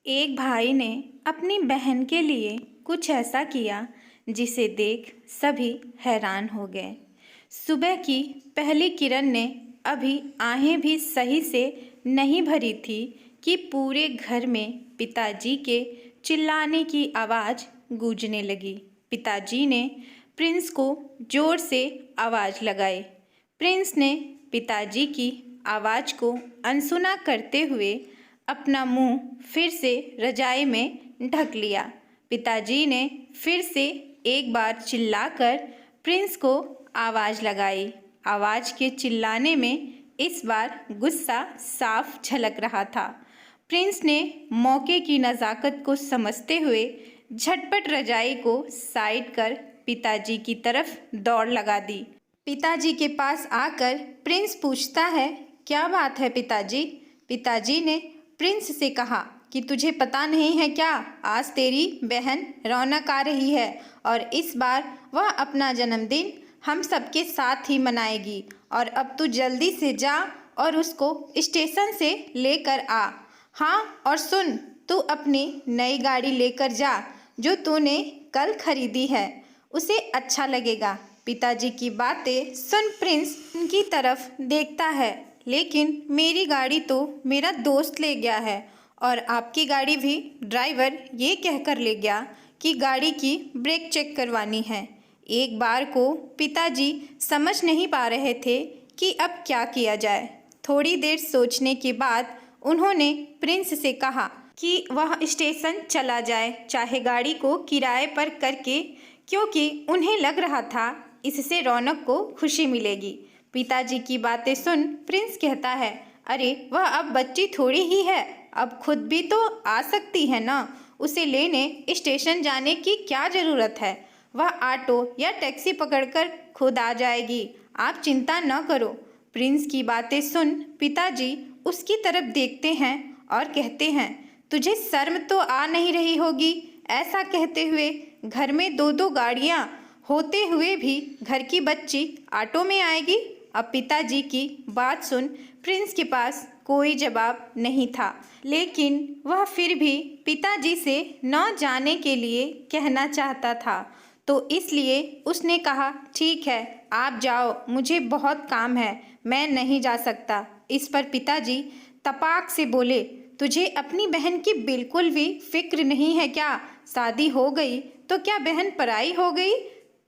एक भाई ने अपनी बहन के लिए कुछ ऐसा किया जिसे देख सभी हैरान हो गए। सुबह की पहली किरण ने अभी आहें भी सही से नहीं भरी थी कि पूरे घर में पिताजी के चिल्लाने की आवाज़ गूंजने लगी। पिताजी ने प्रिंस को जोर से आवाज़ लगाई। प्रिंस ने पिताजी की आवाज़ को अनसुना करते हुए अपना मुंह फिर से रजाई में ढक लिया। पिताजी ने फिर से एक बार चिल्लाकर प्रिंस को आवाज़ लगाई। आवाज़ के चिल्लाने में इस बार गुस्सा साफ झलक रहा था। प्रिंस ने मौके की नज़ाकत को समझते हुए झटपट रजाई को साइड कर पिताजी की तरफ दौड़ लगा दी। पिताजी के पास आकर प्रिंस पूछता है, क्या बात है पिताजी? पिताजी ने प्रिंस से कहा कि तुझे पता नहीं है क्या, आज तेरी बहन रौनक आ रही है और इस बार वह अपना जन्मदिन हम सबके साथ ही मनाएगी। और अब तू जल्दी से जा और उसको स्टेशन से लेकर आ। हाँ, और सुन, तू अपनी नई गाड़ी लेकर जा जो तूने कल खरीदी है, उसे अच्छा लगेगा। पिताजी की बातें सुन प्रिंस उनकी तरफ देखता है, लेकिन मेरी गाड़ी तो मेरा दोस्त ले गया है और आपकी गाड़ी भी ड्राइवर ये कहकर ले गया कि गाड़ी की ब्रेक चेक करवानी है। एक बार को पिताजी समझ नहीं पा रहे थे कि अब क्या किया जाए। थोड़ी देर सोचने के बाद उन्होंने प्रिंस से कहा कि वह स्टेशन चला जाए, चाहे गाड़ी को किराए पर करके, क्योंकि उन्हें लग रहा था इससे रौनक को खुशी मिलेगी। पिताजी की बातें सुन प्रिंस कहता है, अरे वह अब बच्ची थोड़ी ही है, अब खुद भी तो आ सकती है ना, उसे लेने स्टेशन जाने की क्या ज़रूरत है, वह ऑटो या टैक्सी पकड़कर खुद आ जाएगी, आप चिंता न करो। प्रिंस की बातें सुन पिताजी उसकी तरफ देखते हैं और कहते हैं, तुझे शर्म तो आ नहीं रही होगी? ऐसा कहते हुए घर में दो दो गाड़ियाँ होते हुए भी घर की बच्ची ऑटो में आएगी? अब पिताजी की बात सुन प्रिंस के पास कोई जवाब नहीं था, लेकिन वह फिर भी पिताजी से न जाने के लिए कहना चाहता था, तो इसलिए उसने कहा, ठीक है आप जाओ, मुझे बहुत काम है, मैं नहीं जा सकता। इस पर पिताजी तपाक से बोले, तुझे अपनी बहन की बिल्कुल भी फिक्र नहीं है क्या? शादी हो गई तो क्या बहन पराई हो गई?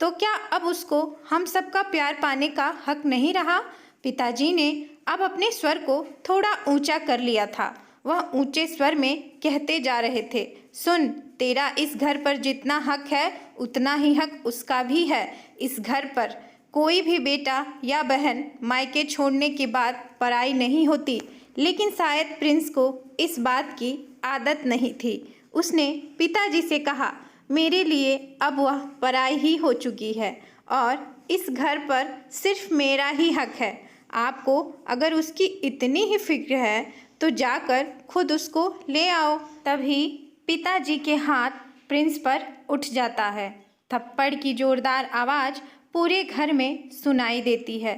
तो क्या अब उसको हम सबका प्यार पाने का हक नहीं रहा? पिताजी ने अब अपने स्वर को थोड़ा ऊंचा कर लिया था। वह ऊंचे स्वर में कहते जा रहे थे, सुन, तेरा इस घर पर जितना हक है उतना ही हक उसका भी है। इस घर पर कोई भी बेटा या बहन मायके छोड़ने के बाद पराई नहीं होती, लेकिन शायद प्रिंस को इस बात की आदत नहीं थी। उसने पिताजी से कहा, मेरे लिए अब वह पराई ही हो चुकी है और इस घर पर सिर्फ मेरा ही हक है। आपको अगर उसकी इतनी ही फिक्र है तो जाकर खुद उसको ले आओ। तभी पिताजी के हाथ प्रिंस पर उठ जाता है। थप्पड़ की जोरदार आवाज़ पूरे घर में सुनाई देती है।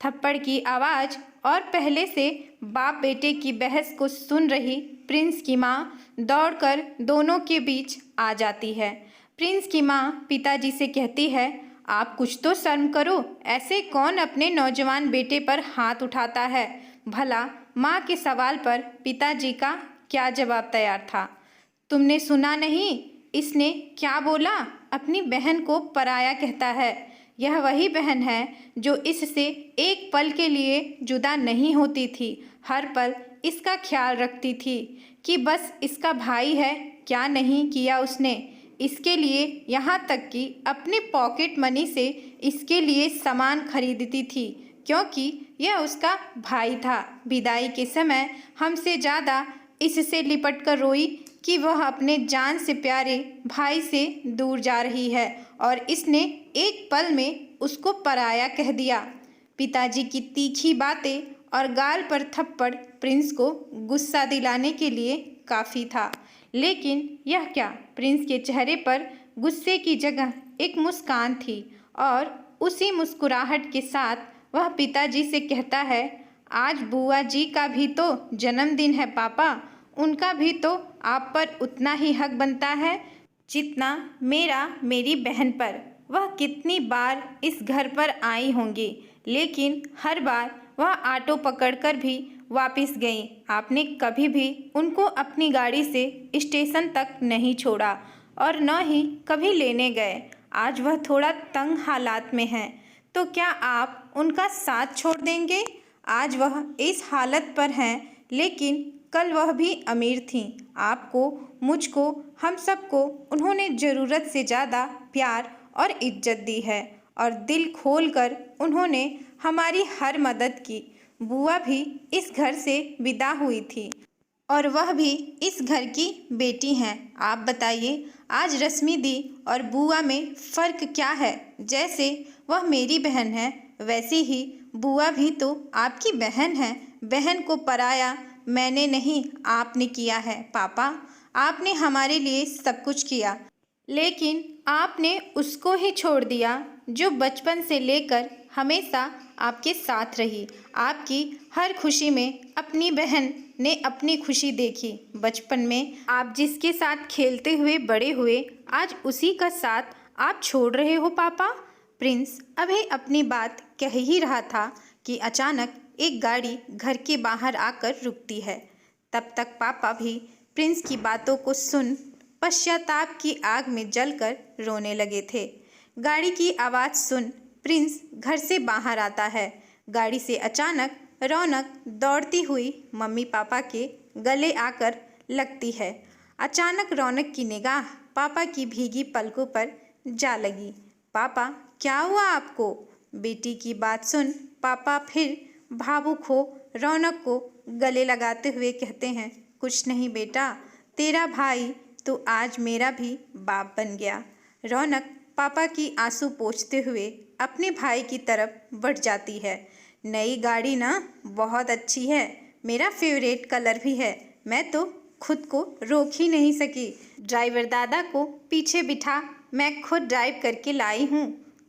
थप्पड़ की आवाज़ और पहले से बाप बेटे की बहस को सुन रही प्रिंस की माँ दौड़कर दोनों के बीच आ जाती है। प्रिंस की माँ पिताजी से कहती है, आप कुछ तो शर्म करो, ऐसे कौन अपने नौजवान बेटे पर हाथ उठाता है? भला माँ के सवाल पर पिताजी का क्या जवाब तैयार था? तुमने सुना नहीं, इसने क्या बोला? अपनी बहन को पराया कहता है। यह वही बहन है जो इससे एक पल के लिए जुदा नहीं होती थी, हर पल इसका ख्याल रखती थी कि बस इसका भाई है। क्या नहीं किया उसने इसके लिए, यहाँ तक कि अपने पॉकेट मनी से इसके लिए सामान खरीदती थी, क्योंकि यह उसका भाई था। विदाई के समय हमसे ज़्यादा इससे लिपट कर रोई कि वह अपने जान से प्यारे भाई से दूर जा रही है और इसने एक पल में उसको पराया कह दिया। पिताजी की तीखी बातें और गाल पर थप्पड़ प्रिंस को गुस्सा दिलाने के लिए काफ़ी था, लेकिन यह क्या, प्रिंस के चेहरे पर गुस्से की जगह एक मुस्कान थी और उसी मुस्कुराहट के साथ वह पिताजी से कहता है, आज बुआ जी का भी तो जन्मदिन है पापा, उनका भी तो आप पर उतना ही हक बनता है जितना मेरा मेरी बहन पर। वह कितनी बार इस घर पर आई होंगी, लेकिन हर बार वह ऑटो पकड़कर भी वापस गईं। आपने कभी भी उनको अपनी गाड़ी से स्टेशन तक नहीं छोड़ा और न ही कभी लेने गए। आज वह थोड़ा तंग हालात में हैं, तो क्या आप उनका साथ छोड़ देंगे? आज वह इस हालत पर हैं, लेकिन कल वह भी अमीर थीं। आपको, मुझको, हम सबको उन्होंने ज़रूरत से ज़्यादा प्यार और इज्जत दी है और दिल खोलकर उन्होंने हमारी हर मदद की। बुआ भी इस घर से विदा हुई थी और वह भी इस घर की बेटी हैं। आप बताइए, आज रश्मि दी और बुआ में फ़र्क क्या है? जैसे वह मेरी बहन है, वैसे ही बुआ भी तो आपकी बहन है। बहन को पराया मैंने नहीं, आपने किया है पापा। आपने हमारे लिए सब कुछ किया, लेकिन आपने उसको ही छोड़ दिया जो बचपन से लेकर हमेशा आपके साथ रही। आपकी हर खुशी में अपनी बहन ने अपनी खुशी देखी। बचपन में आप जिसके साथ खेलते हुए बड़े हुए, आज उसी का साथ आप छोड़ रहे हो पापा। प्रिंस अभी अपनी बात कह ही रहा था कि अचानक एक गाड़ी घर के बाहर आकर रुकती है। तब तक पापा भी प्रिंस की बातों को सुन पश्चाताप की आग में जलकर रोने लगे थे। गाड़ी की आवाज़ सुन प्रिंस घर से बाहर आता है। गाड़ी से अचानक रौनक दौड़ती हुई मम्मी पापा के गले आकर लगती है। अचानक रौनक की निगाह पापा की भीगी पलकों पर जा लगी। पापा, क्या हुआ आपको? बेटी की बात सुन पापा फिर भावुक हो रौनक को गले लगाते हुए कहते हैं, कुछ नहीं बेटा, तेरा भाई तो आज मेरा भी बाप बन गया। रौनक पापा की आंसू पोंछते हुए अपने भाई की तरफ बढ़ जाती है। नई गाड़ी ना बहुत अच्छी है, मेरा फेवरेट कलर भी है। मैं तो खुद को रोक ही नहीं सकी। ड्राइवर दादा को पीछे बिठा मैं खुद ड्राइव करके लाई हूँ।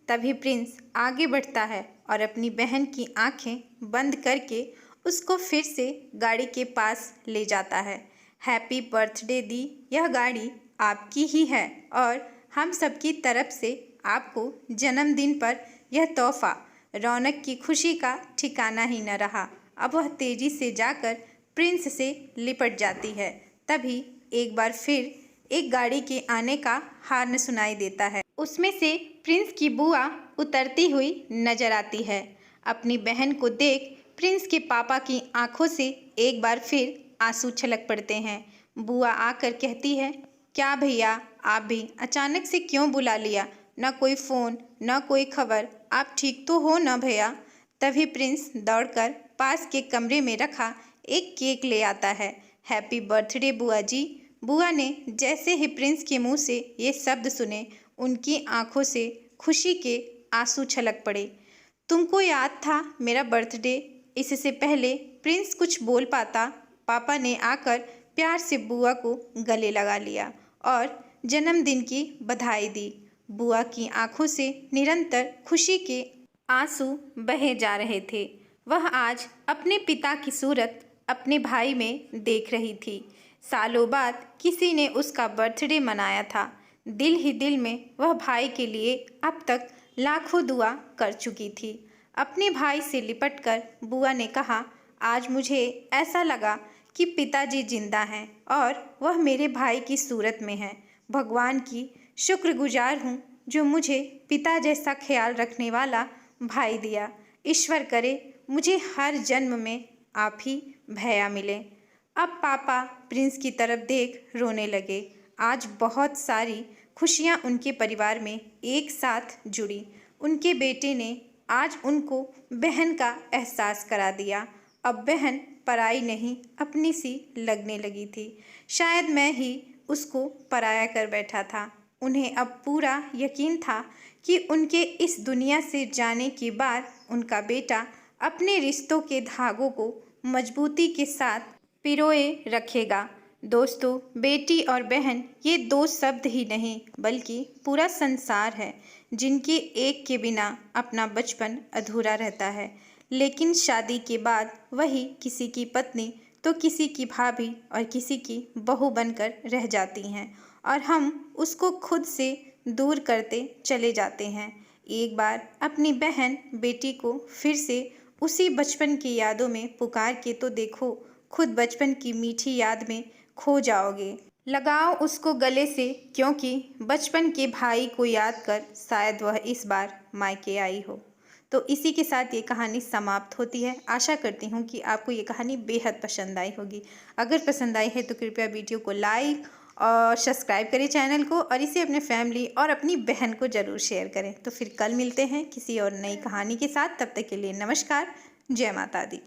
तभी प्रिंस आगे बढ़ता है और अपनी बहन की आंखें बंद करके उसको फिर से गाड़ी के पास ले जाता है। हैप्पी बर्थडे दी, यह गाड़ी आपकी ही है और हम सबकी तरफ से आपको जन्मदिन पर यह तोहफा। रौनक की खुशी का ठिकाना ही न रहा। अब वह तेजी से जाकर प्रिंस से लिपट जाती है। तभी एक बार फिर एक गाड़ी के आने का हॉर्न सुनाई देता है। उसमें से प्रिंस की बुआ उतरती हुई नजर आती है। अपनी बहन को देख प्रिंस के पापा की आंखों से एक बार फिर आंसू छलक पड़ते हैं। बुआ आकर कहती है, क्या भैया, आप भी अचानक से क्यों बुला लिया? न कोई फ़ोन, न कोई खबर, आप ठीक तो हो न भैया? तभी प्रिंस दौड़कर पास के कमरे में रखा एक केक ले आता है। हैप्पी बर्थडे बुआ जी। बुआ ने जैसे ही प्रिंस के मुंह से ये शब्द सुने, उनकी आंखों से खुशी के आंसू छलक पड़े। तुमको याद था मेरा बर्थडे? इससे पहले प्रिंस कुछ बोल पाता, पापा ने आकर प्यार से बुआ को गले लगा लिया और जन्मदिन की बधाई दी। बुआ की आंखों से निरंतर खुशी के आंसू बहे जा रहे थे। वह आज अपने पिता की सूरत अपने भाई में देख रही थी। सालों बाद किसी ने उसका बर्थडे मनाया था। दिल ही दिल में वह भाई के लिए अब तक लाखों दुआ कर चुकी थी। अपने भाई से लिपटकर बुआ ने कहा, आज मुझे ऐसा लगा कि पिताजी जिंदा हैं और वह मेरे भाई की सूरत में हैं। भगवान की शुक्रगुजार हूँ जो मुझे पिता जैसा ख्याल रखने वाला भाई दिया। ईश्वर करे मुझे हर जन्म में आप ही भैया मिले। अब पापा प्रिंस की तरफ देख रोने लगे। आज बहुत सारी खुशियाँ उनके परिवार में एक साथ जुड़ी। उनके बेटे ने आज उनको बहन का एहसास करा दिया। अब बहन पराई नहीं, अपनी सी लगने लगी थी। शायद मैं ही उसको पराया कर बैठा था। उन्हें अब पूरा यकीन था कि उनके इस दुनिया से जाने के बाद उनका बेटा अपने रिश्तों के धागों को मजबूती के साथ पिरोए रखेगा। दोस्तों, बेटी और बहन ये दो शब्द ही नहीं बल्कि पूरा संसार है, जिनके एक के बिना अपना बचपन अधूरा रहता है। लेकिन शादी के बाद वही किसी की पत्नी तो किसी की भाभी और किसी की बहू बनकर रह जाती हैं और हम उसको खुद से दूर करते चले जाते हैं। एक बार अपनी बहन बेटी को फिर से उसी बचपन की यादों में पुकार के तो देखो, खुद बचपन की मीठी याद में खो जाओगे। लगाओ उसको गले से, क्योंकि बचपन के भाई को याद कर शायद वह इस बार मायके आई हो। तो इसी के साथ ये कहानी समाप्त होती है। आशा करती हूँ कि आपको ये कहानी बेहद पसंद आई होगी। अगर पसंद आई है तो कृपया वीडियो को लाइक और सब्सक्राइब करें चैनल को, और इसे अपने फैमिली और अपनी बहन को ज़रूर शेयर करें। तो फिर कल मिलते हैं किसी और नई कहानी के साथ। तब तक के लिए नमस्कार। जय माता दी।